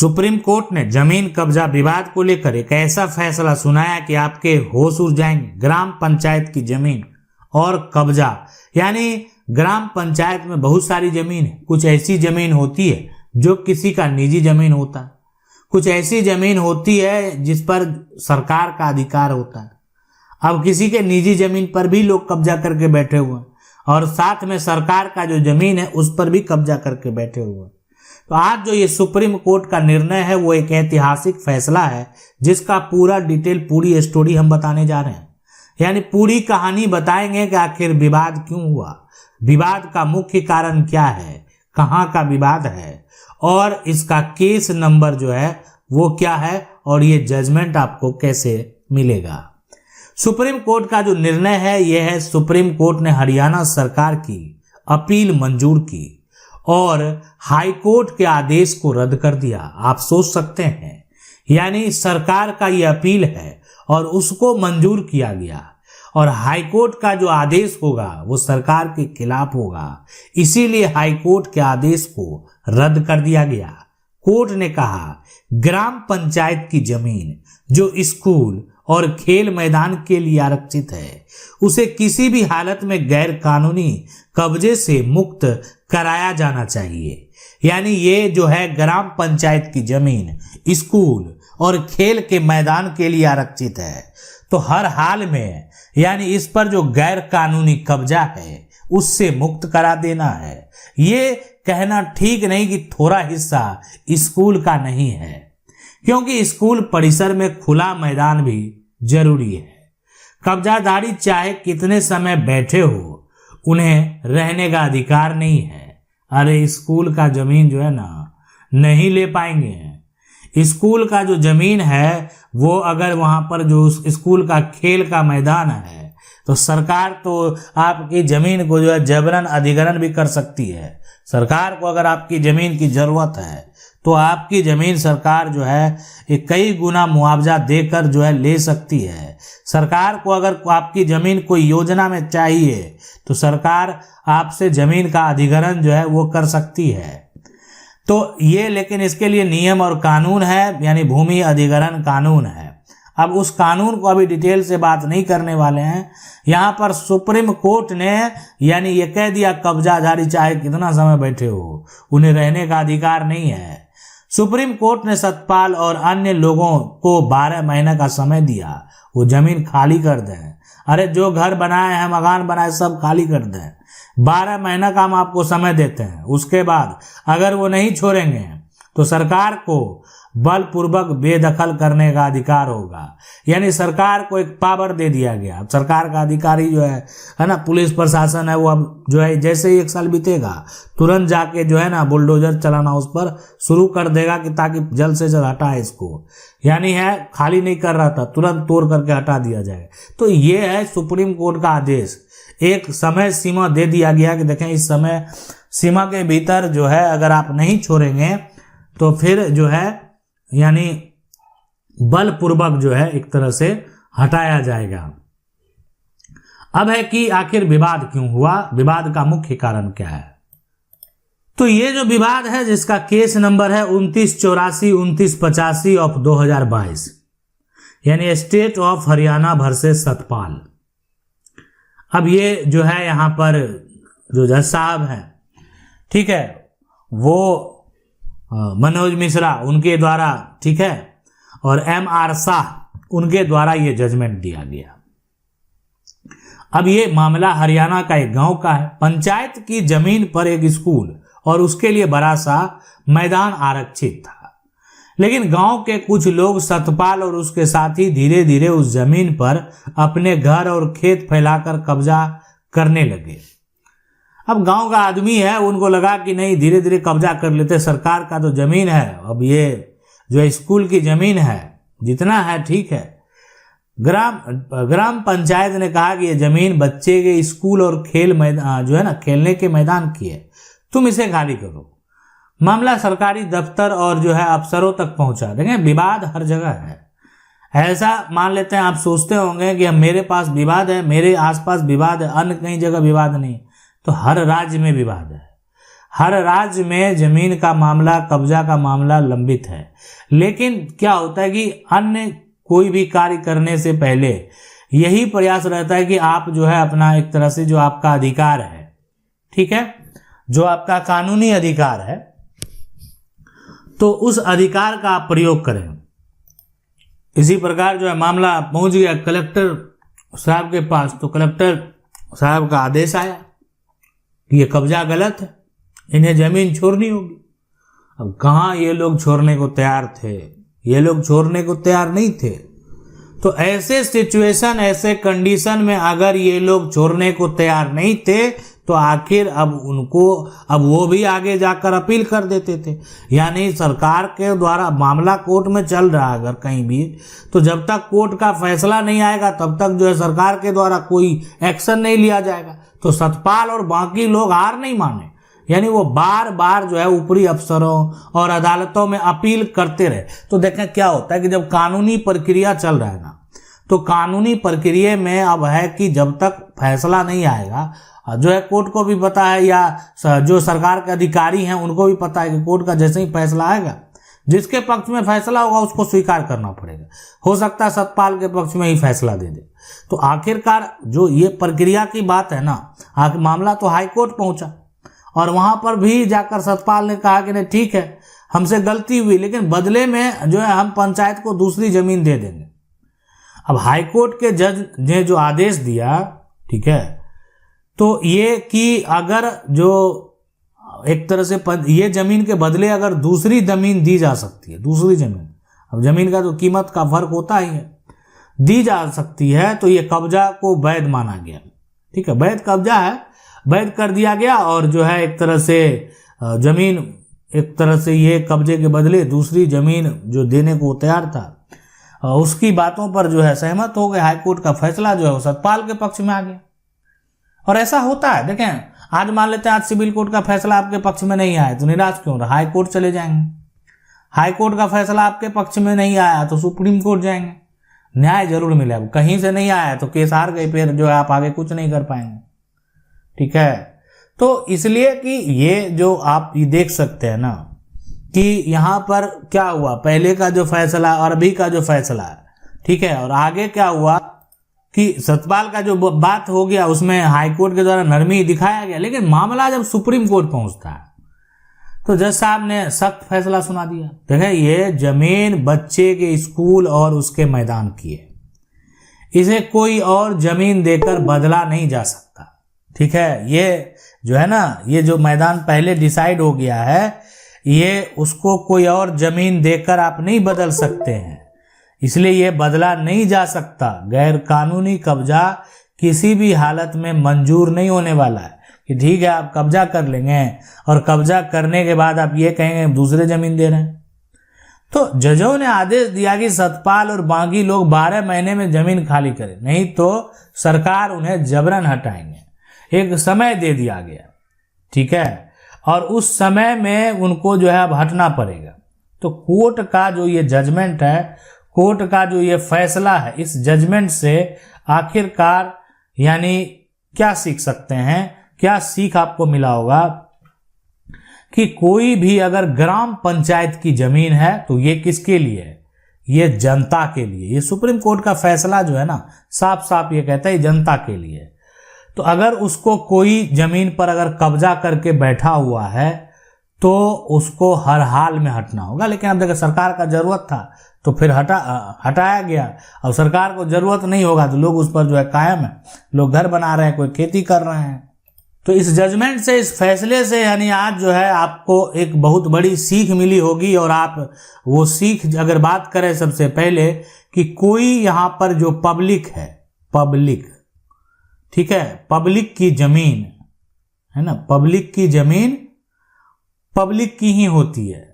Supreme court ने जमीन कब्जा विवाद को लेकर एक ऐसा फैसला सुनाया कि आपके होश उड़ जाएंगे। ग्राम पंचायत की जमीन और कब्जा, यानी ग्राम पंचायत में बहुत सारी जमीन है। कुछ ऐसी जमीन होती है जो किसी का निजी जमीन होता है, कुछ ऐसी जमीन होती है जिस पर सरकार का अधिकार होता है। अब किसी के निजी जमीन पर भी लोग कब्जा करके बैठे हुए हैं और साथ में सरकार का जो जमीन है उस पर भी कब्जा करके बैठे हुए हैं। तो आज जो ये सुप्रीम कोर्ट का निर्णय है वो एक ऐतिहासिक फैसला है जिसका पूरा डिटेल, पूरी स्टोरी हम बताने जा रहे हैं। यानी पूरी कहानी बताएंगे कि आखिर विवाद क्यों हुआ, विवाद का मुख्य कारण क्या है, कहाँ का विवाद है और इसका केस नंबर जो है वो क्या है और ये जजमेंट आपको कैसे मिलेगा। सुप्रीम कोर्ट का जो निर्णय है यह है, सुप्रीम कोर्ट ने हरियाणा सरकार की अपील मंजूर की और हाई कोर्ट के आदेश को रद्द कर दिया। आप सोच सकते हैं, यानी सरकार का ये अपील है और उसको मंजूर किया गया और हाई कोर्ट का जो आदेश होगा वो सरकार के खिलाफ होगा, इसीलिए हाई कोर्ट के आदेश को रद्द कर दिया गया। कोर्ट ने कहा ग्राम पंचायत की जमीन जो स्कूल और खेल मैदान के लिए आरक्षित है उसे किसी भी हालत में गैर कानूनी कब्जे से मुक्त कराया जाना चाहिए। यानी ये जो है ग्राम पंचायत की जमीन स्कूल और खेल के मैदान के लिए आरक्षित है, तो हर हाल में यानी इस पर जो गैर कानूनी कब्जा है उससे मुक्त करा देना है। ये कहना ठीक नहीं कि थोड़ा हिस्सा स्कूल का नहीं है, क्योंकि स्कूल परिसर में खुला मैदान भी जरूरी है। कब्जाधारी चाहे कितने समय बैठे हो, उन्हें रहने का अधिकार नहीं है। अरे स्कूल का जमीन जो है ना नहीं ले पाएंगे। स्कूल का जो जमीन है वो अगर वहां पर जो स्कूल का खेल का मैदान है तो सरकार तो आपकी जमीन को जो है जबरन अधिग्रहण भी कर सकती है। सरकार को अगर आपकी जमीन की जरूरत है तो आपकी जमीन सरकार जो है कई गुना मुआवजा देकर जो है ले सकती है। सरकार को अगर आपकी जमीन कोई योजना में चाहिए तो सरकार आपसे जमीन का अधिग्रहण जो है वो कर सकती है। तो ये, लेकिन इसके लिए नियम और कानून है, यानी भूमि अधिग्रहण कानून है। अब उस कानून को अभी डिटेल से बात नहीं करने वाले हैं। यहाँ पर सुप्रीम कोर्ट ने यानी ये कह दिया कब्जाधारी चाहे कितना समय बैठे हो उन्हें रहने का अधिकार नहीं है। सुप्रीम कोर्ट ने सतपाल और अन्य लोगों को 12 महीने का समय दिया, वो जमीन खाली कर दें। अरे जो घर बनाए हैं, मकान बनाए, सब खाली कर दें। 12 महीना का हम आपको समय देते हैं। उसके बाद अगर वो नहीं छोड़ेंगे तो सरकार को बलपूर्वक बेदखल करने का अधिकार होगा। यानी सरकार को एक पावर दे दिया गया। सरकार का अधिकारी जो है ना, पुलिस प्रशासन है, वो अब जो है जैसे ही 1 साल बीतेगा तुरंत जाके जो है ना बुलडोजर चलाना उस पर शुरू कर देगा कि ताकि जल्द से जल्द हटाए इसको। यानी है खाली नहीं कर रहा था, तुरंत तोड़ करके हटा दिया जाए। तो ये है सुप्रीम कोर्ट का आदेश। एक समय सीमा दे दिया गया कि देखें इस समय सीमा के भीतर जो है अगर आप नहीं छोड़ेंगे तो फिर जो है यानी बलपूर्वक जो है एक तरह से हटाया जाएगा। अब है कि आखिर विवाद क्यों हुआ, विवाद का मुख्य कारण क्या है। तो ये जो विवाद है जिसका केस नंबर है 2984 2985 ऑफ 2022, यानी state of Haryana versus Satpal. अब ये जो है यहाँ पर जो जज साहब हैं, ठीक है, वो मनोज मिश्रा उनके द्वारा, ठीक है, और MR शाह उनके द्वारा ये जजमेंट दिया गया। अब ये मामला हरियाणा का एक गांव का है। पंचायत की जमीन पर एक स्कूल और उसके लिए बड़ा सा मैदान आरक्षित था, लेकिन गांव के कुछ लोग सतपाल और उसके साथी धीरे धीरे उस जमीन पर अपने घर और खेत फैलाकर कब्जा करने लगे। अब गांव का आदमी है, उनको लगा कि नहीं धीरे धीरे कब्जा कर लेते, सरकार का तो जमीन है, अब ये जो स्कूल की जमीन है जितना है ठीक है। ग्राम पंचायत ने कहा कि ये जमीन बच्चे के स्कूल और खेल मैदान जो है ना खेलने के मैदान की है, तुम इसे खाली करो। मामला सरकारी दफ्तर और जो है अफसरों तक पहुंचा। देखें विवाद हर जगह है। ऐसा मान लेते हैं, आप सोचते होंगे कि मेरे पास विवाद है, मेरे आसपास विवाद है, अन्य कहीं जगह विवाद नहीं, तो हर राज्य में विवाद है। हर राज्य में जमीन का मामला, कब्जा का मामला लंबित है। लेकिन क्या होता है कि अन्य कोई भी कार्य करने से पहले यही प्रयास रहता है कि आप जो है अपना एक तरह से जो आपका अधिकार है, ठीक है, जो आपका कानूनी अधिकार है, तो उस अधिकार का आप प्रयोग करें। इसी प्रकार जो है मामला पहुंच गया कलेक्टर साहब के पास, तो कलेक्टर साहब का आदेश आया कि ये कब्जा गलत है, इन्हें जमीन छोड़नी होगी। अब कहाँ ये लोग छोड़ने को तैयार थे, ये लोग छोड़ने को तैयार नहीं थे। तो ऐसे सिचुएशन, ऐसे कंडीशन में अगर ये लोग छोड़ने को तैयार नहीं थे तो आखिर अब वो भी आगे जाकर अपील कर देते थे। यानी सरकार के द्वारा मामला कोर्ट में चल रहा है अगर कहीं भी, तो जब तक कोर्ट का फैसला नहीं आएगा तब तक जो है सरकार के द्वारा कोई एक्शन नहीं लिया जाएगा। तो सतपाल और बाकी लोग हार नहीं माने, यानी वो बार बार जो है ऊपरी अफसरों और अदालतों में अपील करते रहे। तो देखें क्या होता है कि जब कानूनी प्रक्रिया चल रहा है ना, तो कानूनी प्रक्रिया में अब है कि जब तक फैसला नहीं आएगा, जो है कोर्ट को भी पता है या जो सरकार के अधिकारी हैं उनको भी पता है कि कोर्ट का जैसे ही फैसला आएगा, जिसके पक्ष में फैसला होगा उसको स्वीकार करना पड़ेगा। हो सकता है सतपाल के पक्ष में ही फैसला दे दे। तो आखिरकार जो ये प्रक्रिया की बात है ना, मामला तो हाई कोर्ट पहुंचा और वहां पर भी जाकर सतपाल ने कहा कि नहीं ठीक है, हमसे गलती हुई, लेकिन बदले में जो है हम पंचायत को दूसरी जमीन दे देंगे। अब हाईकोर्ट के जज ने जो आदेश दिया, ठीक है, तो ये कि अगर जो एक तरह से ये जमीन के बदले अगर दूसरी जमीन दी जा सकती है, दूसरी जमीन, अब जमीन का तो कीमत का फर्क होता ही है, दी जा सकती है, तो ये कब्जा को वैध माना गया। ठीक है, वैध कब्जा है, वैध कर दिया गया और जो है एक तरह से जमीन, एक तरह से ये कब्जे के बदले दूसरी जमीन जो देने को तैयार था, उसकी बातों पर जो है सहमत हो गए। हाईकोर्ट का फैसला जो है वो सतपाल के पक्ष में आ गया। और ऐसा होता है, देखें आज मान लेते हैं आज सिविल कोर्ट का फैसला आपके पक्ष में नहीं आया तो निराश क्यों रहा, हाई कोर्ट चले जाएंगे। हाई कोर्ट का फैसला आपके पक्ष में नहीं आया तो सुप्रीम कोर्ट जाएंगे, न्याय जरूर मिलेगा। कहीं से नहीं आया तो केस हार गए, फिर जो है आप आगे कुछ नहीं कर पाएंगे। ठीक है, तो इसलिए कि ये जो आप ये देख सकते हैं ना कि यहाँ पर क्या हुआ, पहले का जो फैसला और अभी का जो फैसला है, ठीक है, और आगे क्या हुआ कि सतपाल का जो बात हो गया उसमें हाईकोर्ट के द्वारा नरमी दिखाया गया, लेकिन मामला जब सुप्रीम कोर्ट पहुंचता है तो जज साहब ने सख्त फैसला सुना दिया। देखें, ये जमीन बच्चे के स्कूल और उसके मैदान की है, इसे कोई और जमीन देकर बदला नहीं जा सकता। ठीक है, ये जो है ना, ये जो मैदान पहले डिसाइड हो गया है, ये उसको कोई और जमीन देकर आप नहीं बदल सकते हैं, इसलिए ये बदला नहीं जा सकता। गैर कानूनी कब्जा किसी भी हालत में मंजूर नहीं होने वाला है कि ठीक है आप कब्जा कर लेंगे और कब्जा करने के बाद आप ये कहेंगे दूसरे जमीन दे रहे हैं। तो जजों ने आदेश दिया कि सतपाल और बागी लोग 12 महीने में जमीन खाली करें, नहीं तो सरकार उन्हें जबरन हटाएंगे। एक समय दे दिया गया, ठीक है, और उस समय में उनको जो है अब हटना पड़ेगा। तो कोर्ट का जो ये जजमेंट है, कोर्ट का जो ये फैसला है, इस जजमेंट से आखिरकार यानी क्या सीख सकते हैं, क्या सीख आपको मिला होगा कि कोई भी अगर ग्राम पंचायत की जमीन है तो ये किसके लिए है, ये जनता के लिए। ये सुप्रीम कोर्ट का फैसला जो है ना, साफ साफ ये कहता है जनता के लिए। तो अगर उसको कोई जमीन पर अगर कब्जा करके बैठा हुआ है तो उसको हर हाल में हटना होगा। लेकिन अब देखिए सरकार का जरूरत था तो फिर हटाया गया। अब सरकार को जरूरत नहीं होगा तो लोग उस पर जो है कायम है, लोग घर बना रहे हैं, कोई खेती कर रहे हैं। तो इस जजमेंट से, इस फैसले से यानी आज जो है आपको एक बहुत बड़ी सीख मिली होगी। और आप वो सीख अगर बात करें सबसे पहले कि कोई यहाँ पर जो पब्लिक है, पब्लिक, ठीक है, पब्लिक की जमीन है ना, पब्लिक की जमीन पब्लिक की ही होती है।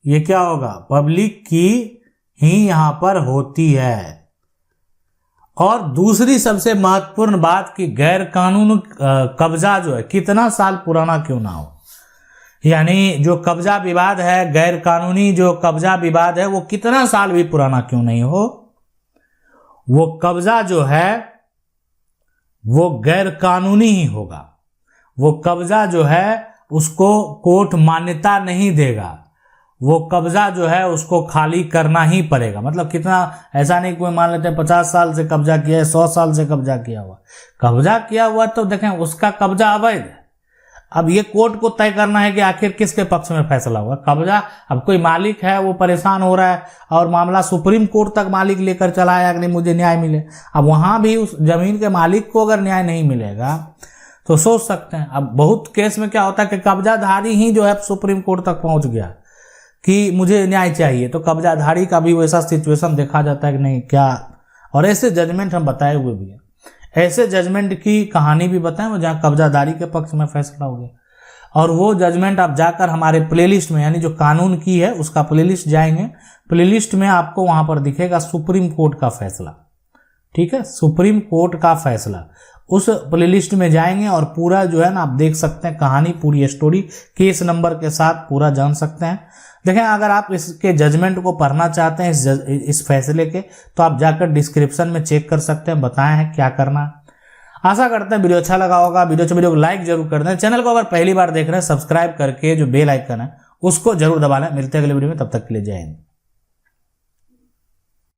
ये क्या होगा, पब्लिक की ही यहां पर होती है। और दूसरी सबसे महत्वपूर्ण बात कि गैर कानूनी कब्जा जो है कितना साल पुराना क्यों ना हो, यानी जो कब्जा विवाद है, गैर कानूनी जो कब्जा विवाद है, वो कितना साल भी पुराना क्यों नहीं हो, वो कब्जा जो है वो गैर कानूनी ही होगा। वो कब्जा जो है उसको कोर्ट मान्यता नहीं देगा, वो कब्जा जो है उसको खाली करना ही पड़ेगा। मतलब कितना, ऐसा नहीं कोई मान लेते हैं 50 साल से कब्जा किया है, 100 साल से कब्जा किया हुआ, कब्जा किया हुआ तो देखें उसका कब्जा अवैध है। अब ये कोर्ट को तय करना है कि आखिर किसके पक्ष में फैसला होगा। कब्जा, अब कोई मालिक है वो परेशान हो रहा है और मामला सुप्रीम कोर्ट तक मालिक लेकर चला आया कि नहीं मुझे न्याय मिले, अब वहां भी उस जमीन के मालिक को अगर न्याय नहीं मिलेगा तो सोच सकते हैं। अब बहुत केस में क्या होता है कि कब्जाधारी ही जो है सुप्रीम कोर्ट तक पहुंच गया कि मुझे न्याय चाहिए, तो कब्जाधारी का भी वैसा सिचुएशन देखा जाता है कि नहीं क्या। और ऐसे जजमेंट हम बताए हुए भी हैं, ऐसे जजमेंट की कहानी भी बताएं वो जहाँ कब्जादारी के पक्ष में फैसला हो गया। और वो जजमेंट आप जाकर हमारे प्लेलिस्ट में, यानी जो कानून की है उसका प्लेलिस्ट जाएंगे, प्लेलिस्ट में आपको वहां पर दिखेगा सुप्रीम कोर्ट का फैसला। ठीक है, सुप्रीम कोर्ट का फैसला, उस प्लेलिस्ट में जाएंगे और पूरा जो है ना आप देख सकते हैं कहानी, पूरी स्टोरी केस नंबर के साथ पूरा जान सकते हैं। देखें, अगर आप इसके जजमेंट को पढ़ना चाहते हैं इस फैसले के, तो आप जाकर डिस्क्रिप्शन में चेक कर सकते हैं, बताए हैं क्या करना। आशा करते हैं वीडियो अच्छा लगा होगा। वीडियो को लाइक जरूर कर दें। चैनल को अगर पहली बार देख रहे हैं सब्सक्राइब करके जो बेल आइकन है उसको जरूर दबा लें। मिलते हैं अगले वीडियो में, तब तक के लिए जय हिंद।